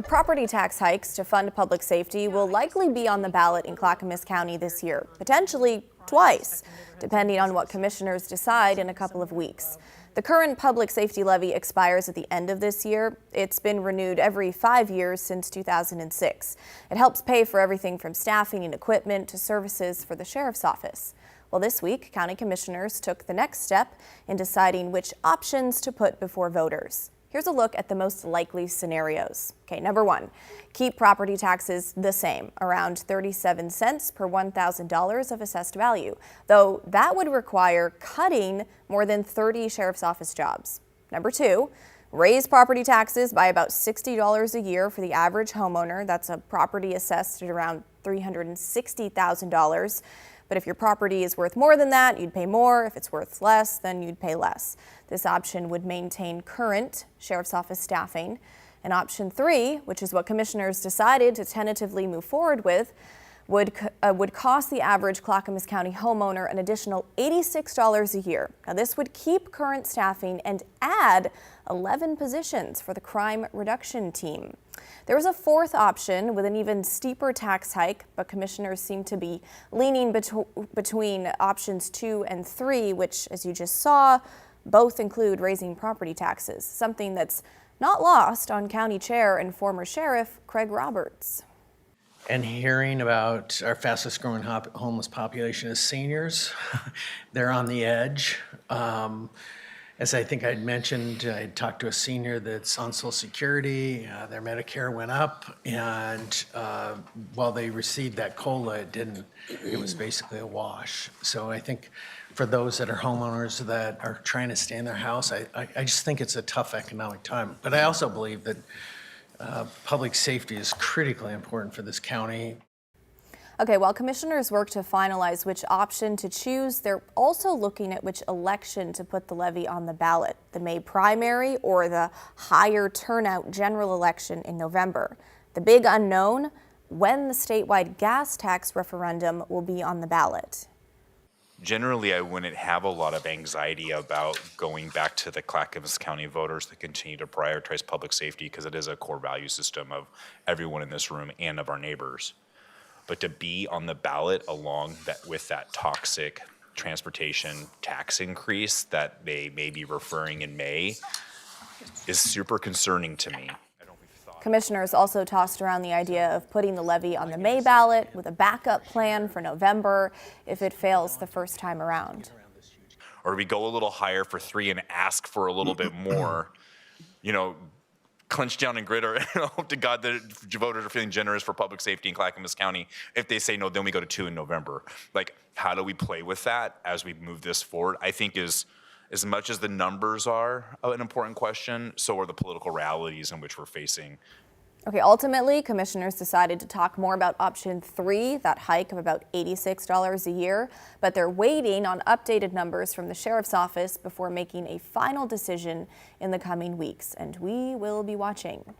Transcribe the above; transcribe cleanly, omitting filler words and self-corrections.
Property tax hikes to fund public safety will likely be on the ballot in Clackamas County this year, potentially twice, depending on what commissioners decide in a couple of weeks. The current public safety levy expires at the end of this year. It's been renewed every 5 years since 2006. It helps pay for everything from staffing and equipment to services for the sheriff's office. Well, this week, county commissioners took the next step in deciding which options to put before voters. Here's a look at the most likely scenarios. Okay, number one, keep property taxes the same, around 37 cents per $1,000 of assessed value, though that would require cutting more than 30 sheriff's office jobs. Number two, raise property taxes by about $60 a year for the average homeowner. That's a property assessed at around $360,000. But if your property is worth more than that, you'd pay more. If it's worth less, then you'd pay less. This option would maintain current sheriff's office staffing. And option three, which is what commissioners decided to tentatively move forward with, would cost the average Clackamas County homeowner an additional $86 a year. Now, this would keep current staffing and add 11 positions for the crime reduction team. There was a fourth option with an even steeper tax hike, but commissioners seem to be leaning between options 2 and 3, which, as you just saw, both include raising property taxes, something that's not lost on County Chair and former Sheriff Craig Roberts. And hearing about our fastest growing homeless population is seniors. They're on the edge. As I think I'd mentioned, I talked to a senior that's on Social Security. Their Medicare went up, and while they received that COLA, it was basically a wash. So I think for those that are homeowners that are trying to stay in their house, I just think it's a tough economic time. But I also believe that public safety is critically important for this county. Okay, while commissioners work to finalize which option to choose, they're also looking at which election to put the levy on the ballot, the May primary or the higher turnout general election in November. The big unknown, when the statewide gas tax referendum will be on the ballot. Generally, I wouldn't have a lot of anxiety about going back to the Clackamas County voters to continue to prioritize public safety because it is a core value system of everyone in this room and of our neighbors. But to be on the ballot along with that toxic transportation tax increase that they may be referring in May is super concerning to me. Commissioners also tossed around the idea of putting the levy on the May ballot with a backup plan for November if it fails the first time around. Or do we go a little higher for 3 and ask for a little bit more, clench down and grit, or hope to God that voters are feeling generous for public safety in Clackamas County. If they say no, then we go to 2 in November. Like, how do we play with that as we move this forward? I think is as much as the numbers are an important question, so are the political realities in which we're facing. Okay, ultimately, commissioners decided to talk more about option 3, that hike of about $86 a year, but they're waiting on updated numbers from the sheriff's office before making a final decision in the coming weeks, and we will be watching.